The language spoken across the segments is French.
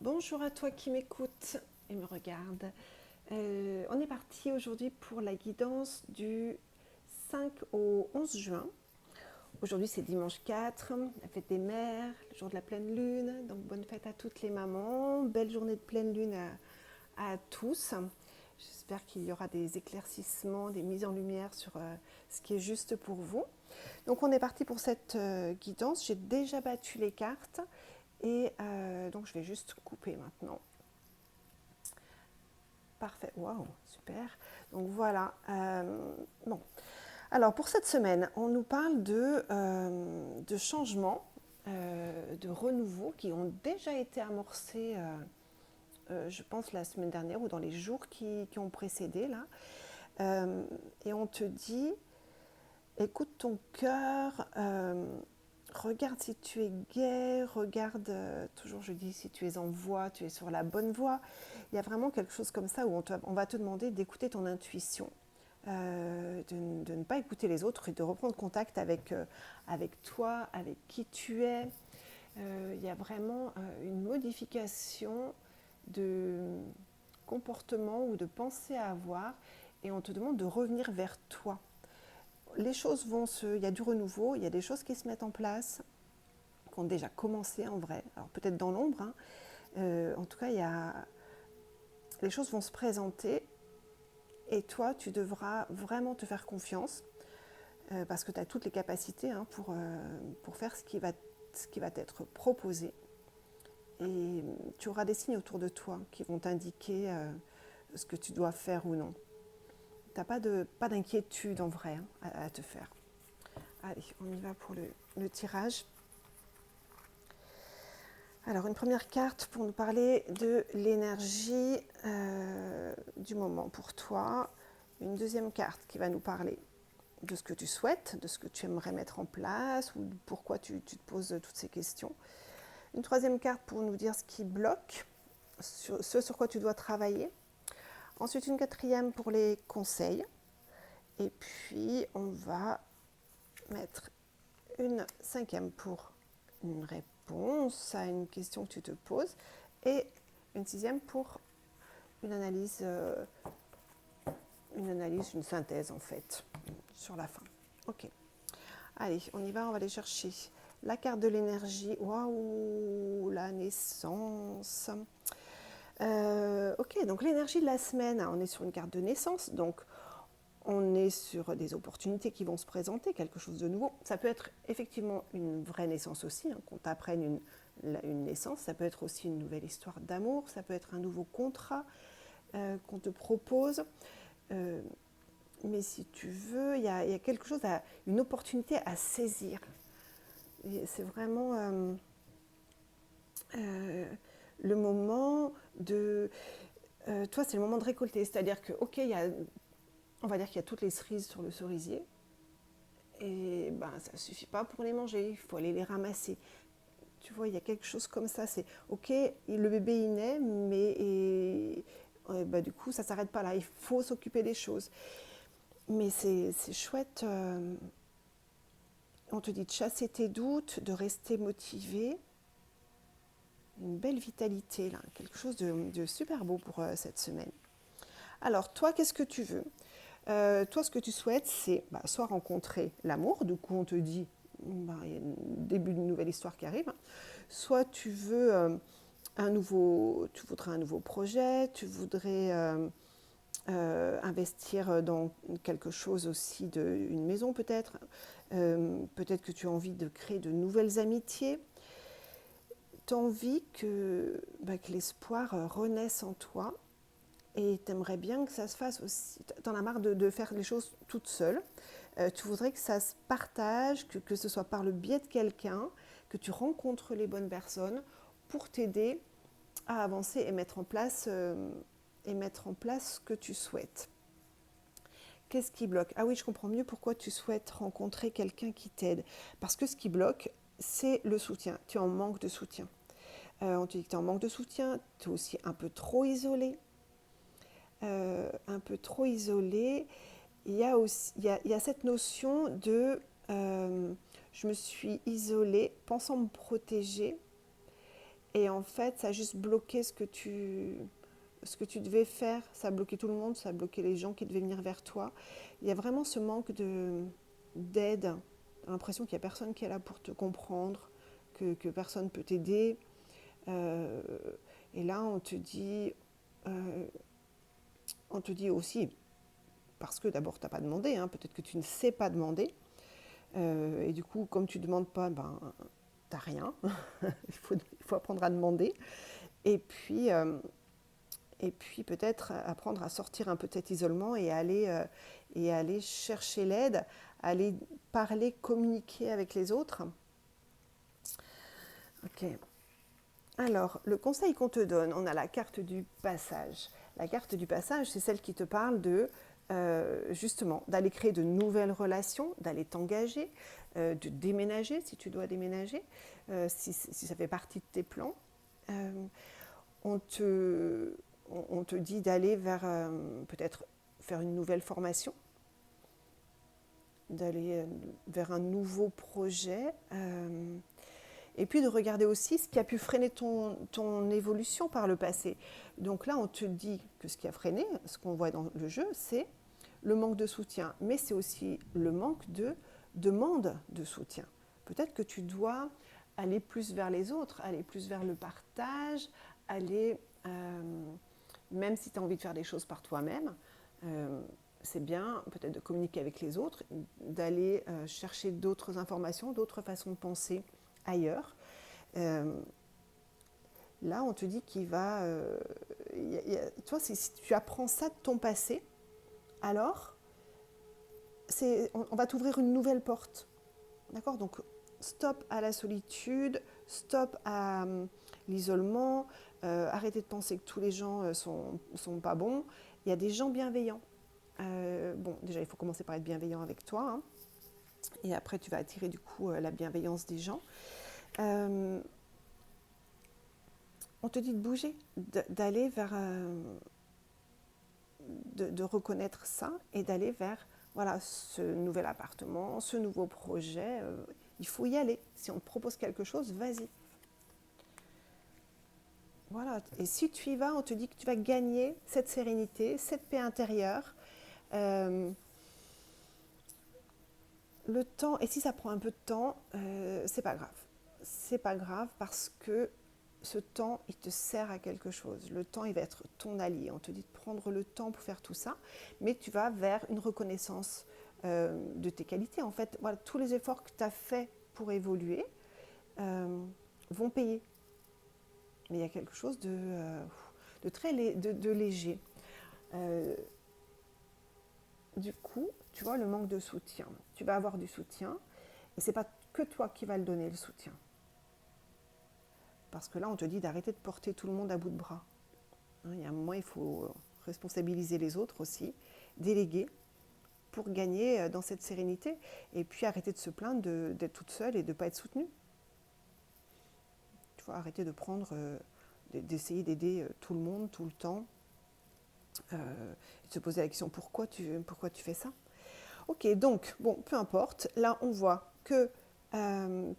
Bonjour à toi qui m'écoute et me regarde. On est parti aujourd'hui pour la guidance du 5 au 11 juin. Aujourd'hui c'est dimanche 4, la fête des mères, le jour de la pleine lune. Donc bonne fête à toutes les mamans, belle journée de pleine lune à tous. J'espère qu'il y aura des éclaircissements, des mises en lumière sur ce qui est juste pour vous. Donc on est parti pour cette guidance. J'ai déjà battu les cartes et donc je vais juste couper maintenant. Parfait, waouh, super. Donc voilà. Bon. Alors pour cette semaine, on nous parle de changements, de renouveau qui ont déjà été amorcés, je pense, la semaine dernière ou dans les jours qui ont précédé là. Et on te dit, écoute ton cœur, regarde si tu es gai, regarde, toujours je dis si tu es en voie, tu es sur la bonne voie. Il y a vraiment quelque chose comme ça où on va te demander d'écouter ton intuition, de ne pas écouter les autres et de reprendre contact avec toi, avec qui tu es. Il y a vraiment une modification de comportement ou de pensée à avoir et on te demande de revenir vers toi. Les choses il y a du renouveau, il y a des choses qui se mettent en place, qui ont déjà commencé en vrai, alors peut-être dans l'ombre, hein. En tout cas, les choses vont se présenter et toi, tu devras vraiment te faire confiance parce que tu as toutes les capacités hein, pour faire ce qui va t'être proposé. Et tu auras des signes autour de toi qui vont t'indiquer ce que tu dois faire ou non. Tu n'as pas d'inquiétude en vrai hein, à te faire. Allez, on y va pour le tirage. Alors, une première carte pour nous parler de l'énergie du moment pour toi. Une deuxième carte qui va nous parler de ce que tu souhaites, de ce que tu aimerais mettre en place ou pourquoi tu te poses toutes ces questions. Une troisième carte pour nous dire ce qui bloque, ce sur quoi tu dois travailler. Ensuite, une quatrième pour les conseils. Et puis, on va mettre une cinquième pour une réponse à une question que tu te poses et une sixième pour une analyse, une synthèse en fait, sur la fin. Ok. Allez, on y va, on va aller chercher la carte de l'énergie. Waouh, la naissance. Ok, donc l'énergie de la semaine, on est sur une carte de naissance, donc on est sur des opportunités qui vont se présenter, quelque chose de nouveau. Ça peut être effectivement une vraie naissance aussi, hein, qu'on t'apprenne une naissance. Ça peut être aussi une nouvelle histoire d'amour. Ça peut être un nouveau contrat qu'on te propose. Mais si tu veux, il y a quelque chose, une opportunité à saisir. C'est vraiment le moment de... toi, c'est le moment de récolter. C'est-à-dire que, ok, on va dire qu'il y a toutes les cerises sur le cerisier. Et ben, ça ne suffit pas pour les manger, il faut aller les ramasser. Tu vois, il y a quelque chose comme ça, c'est ok, le bébé il naît, mais du coup ça ne s'arrête pas là, il faut s'occuper des choses. Mais c'est chouette, on te dit de chasser tes doutes, de rester motivé, une belle vitalité là, quelque chose de super beau pour cette semaine. Alors toi, qu'est-ce que tu veux? Toi, ce que tu souhaites, c'est soit rencontrer l'amour, du coup on te dit, il y a un début d'une nouvelle histoire qui arrive, soit tu veux tu voudrais un nouveau projet, tu voudrais investir dans quelque chose aussi, une maison peut-être, peut-être que tu as envie de créer de nouvelles amitiés, tu as envie que l'espoir renaisse en toi. Et tu aimerais bien que ça se fasse aussi. Tu en as marre de faire les choses toute seule. Tu voudrais que ça se partage, que ce soit par le biais de quelqu'un, que tu rencontres les bonnes personnes pour t'aider à avancer et mettre en place ce que tu souhaites. Qu'est-ce qui bloque? Ah oui, je comprends mieux pourquoi tu souhaites rencontrer quelqu'un qui t'aide. Parce que ce qui bloque, c'est le soutien. Tu es en manque de soutien. On te dit que tu es en manque de soutien, tu es aussi un peu trop isolé. Un peu trop isolé. Il y a cette notion de je me suis isolée pensant me protéger Et en fait, ça a juste bloqué ce que tu devais faire. Ça a bloqué tout le monde, ça a bloqué les gens qui devaient venir vers toi. Il y a vraiment ce manque d'aide. Tu as l'impression qu'il n'y a personne qui est là pour te comprendre, que personne ne peut t'aider. Euh, et là, euh, on te dit aussi, parce que d'abord, tu n'as pas demandé, hein, peut-être que tu ne sais pas demander. Et du coup, comme tu ne demandes pas, ben, tu n'as rien. Il faut apprendre à demander. Et puis, euh, et puis peut-être apprendre à sortir un peu de cet isolement et aller chercher l'aide, aller parler, communiquer avec les autres. Ok. Alors, le conseil qu'on te donne, on a la carte du passage. La carte du passage, c'est celle qui te parle de, justement, d'aller créer de nouvelles relations, d'aller t'engager, de déménager si tu dois déménager, si ça fait partie de tes plans. Euh, on, te, on te dit d'aller vers peut-être faire une nouvelle formation, d'aller vers un nouveau projet. Et puis de regarder aussi ce qui a pu freiner ton évolution par le passé. Donc là, on te dit que ce qui a freiné, ce qu'on voit dans le jeu, c'est le manque de soutien. Mais c'est aussi le manque de demande de soutien. Peut-être que tu dois aller plus vers les autres, aller plus vers le partage, aller, même si tu as envie de faire des choses par toi-même, c'est bien peut-être de communiquer avec les autres, d'aller chercher d'autres informations, d'autres façons de penser ailleurs. Euh, Là, on te dit qu'il va... toi, si tu apprends ça de ton passé, alors on va t'ouvrir une nouvelle porte. D'accord? Donc, stop à la solitude, stop à l'isolement, arrêtez de penser que tous les gens sont pas bons. Il y a des gens bienveillants. Bon, déjà, il faut commencer par être bienveillant avec toi, hein, et après, tu vas attirer du coup la bienveillance des gens. On te dit de bouger, d'aller vers, de reconnaître ça et d'aller vers voilà, ce nouvel appartement, ce nouveau projet. Il faut y aller. Si on te propose quelque chose, vas-y. Voilà. Et si tu y vas, on te dit que tu vas gagner cette sérénité, cette paix intérieure. Euh, le temps, et si ça prend un peu de temps, c'est pas grave. C'est pas grave parce que ce temps, il te sert à quelque chose. Le temps, il va être ton allié. On te dit de prendre le temps pour faire tout ça, mais tu vas vers une reconnaissance de tes qualités. En fait, voilà, tous les efforts que tu as faits pour évoluer vont payer. Mais il y a quelque chose de très de léger. Euh, du coup, tu vois, le manque de soutien. Tu vas avoir du soutien, et c'est pas que toi qui vas le donner, le soutien. Parce que là, on te dit d'arrêter de porter tout le monde à bout de bras. Il y a un moment, il faut responsabiliser les autres aussi, déléguer pour gagner dans cette sérénité. Et puis arrêter de se plaindre d'être toute seule et de ne pas être soutenue. Tu vois, arrêter de prendre, d'essayer d'aider tout le monde, tout le temps. Et de se poser la question pourquoi tu fais ça. Ok, donc, bon, peu importe. Là, on voit que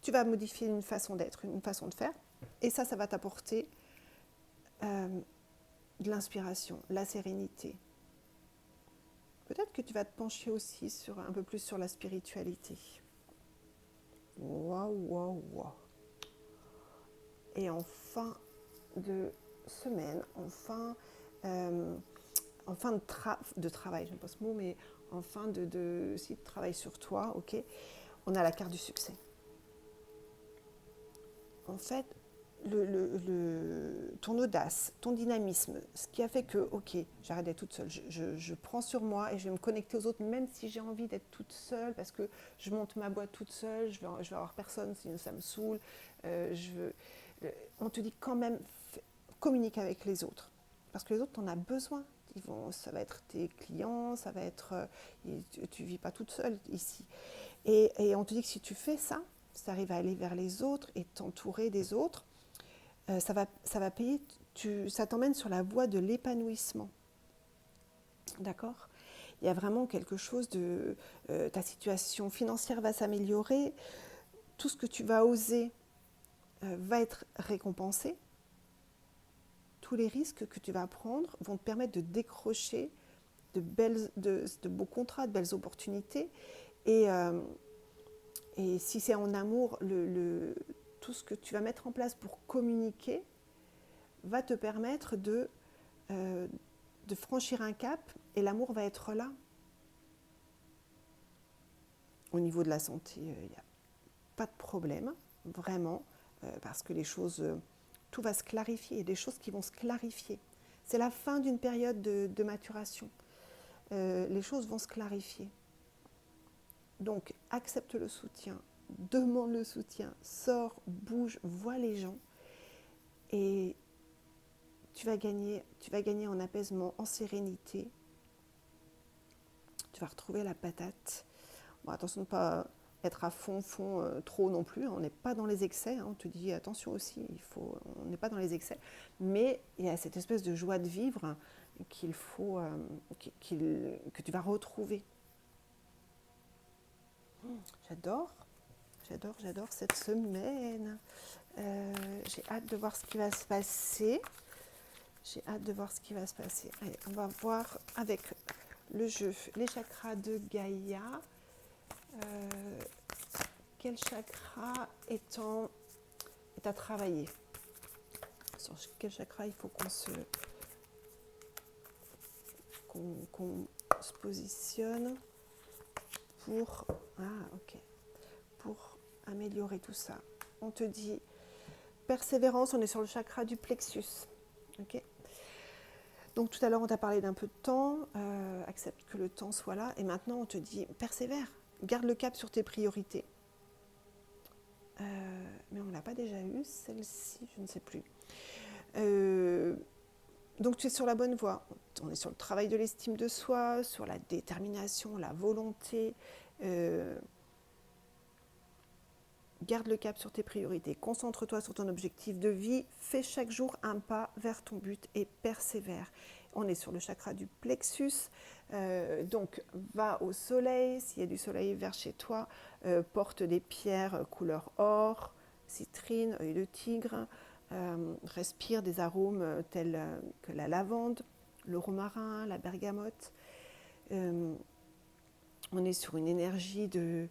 tu vas modifier une façon d'être, une façon de faire. Et ça va t'apporter de l'inspiration, la sérénité. Peut-être que tu vas te pencher aussi un peu plus sur la spiritualité. Waouh, waouh, waouh. Et en fin de semaine, en fin de travail, j'aime pas ce mot, mais en fin de travail sur toi, ok, on a la carte du succès. En fait, ton audace, ton dynamisme, ce qui a fait que, ok, j'arrête d'être toute seule, je prends sur moi et je vais me connecter aux autres, même si j'ai envie d'être toute seule, parce que je monte ma boîte toute seule, je vais avoir personne, sinon ça me saoule. On te dit quand même, communique avec les autres, parce que les autres, t'en as besoin. Ça va être tes clients, ça va être, tu ne vis pas toute seule ici. Et on te dit que si tu fais ça, si tu arrives à aller vers les autres et t'entourer des autres, ça va payer, ça t'emmène sur la voie de l'épanouissement. D'accord? Il y a vraiment quelque chose de... ta situation financière va s'améliorer, tout ce que tu vas oser va être récompensé. Tous les risques que tu vas prendre vont te permettre de décrocher de beaux contrats, de belles opportunités. Et, et si c'est en amour, tout ce que tu vas mettre en place pour communiquer va te permettre de franchir un cap et l'amour va être là. Au niveau de la santé, il n'y a pas de problème, vraiment, parce que les choses, tout va se clarifier, il y a des choses qui vont se clarifier. C'est la fin d'une période de maturation. Les choses vont se clarifier. Donc, accepte le soutien, demande le soutien, sors, bouge, vois les gens et tu vas gagner en apaisement, en sérénité. Tu vas retrouver la patate. Bon, attention de ne pas être à fond, trop non plus. On n'est pas dans les excès. On te dit attention aussi, on n'est pas dans les excès. Mais il y a cette espèce de joie de vivre qu'il faut, que tu vas retrouver. J'adore cette semaine. J'ai hâte de voir ce qui va se passer. Allez, on va voir avec le jeu les chakras de Gaïa. Quel chakra est à travailler? Sur quel chakra il faut qu'on se positionne pour améliorer tout ça. On te dit persévérance, on est sur le chakra du plexus. Okay. Donc tout à l'heure on t'a parlé d'un peu de temps, accepte que le temps soit là, et maintenant on te dit persévère, garde le cap sur tes priorités. Mais on ne l'a pas déjà eu, celle-ci, je ne sais plus. Donc tu es sur la bonne voie. On est sur le travail de l'estime de soi, sur la détermination, la volonté. Garde le cap sur tes priorités. Concentre-toi sur ton objectif de vie. Fais chaque jour un pas vers ton but et persévère. On est sur le chakra du plexus. Donc va au soleil. S'il y a du soleil vers chez toi, porte des pierres couleur or, citrine, œil de tigre. Respire des arômes tels que la lavande, le romarin, la bergamote. On est sur une énergie de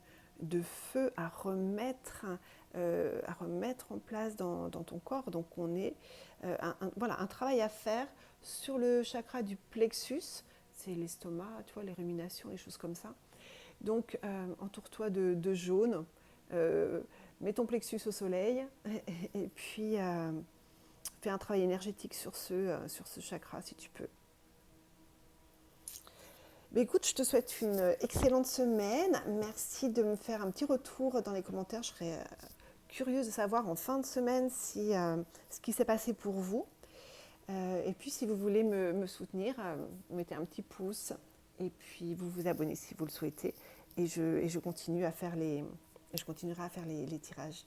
feu à remettre en place dans ton corps. Donc on est un travail à faire sur le chakra du plexus, c'est l'estomac, tu vois, les ruminations, les choses comme ça. Donc entoure-toi de jaune. Mets ton plexus au soleil et puis fais un travail énergétique sur ce chakra si tu peux. Mais écoute, je te souhaite une excellente semaine. Merci de me faire un petit retour dans les commentaires. Je serais curieuse de savoir en fin de semaine ce qui s'est passé pour vous. Et puis si vous voulez me soutenir, mettez un petit pouce et puis vous vous abonnez si vous le souhaitez. Et je continuerai à faire les tirages.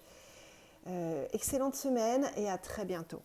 Excellente semaine et à très bientôt.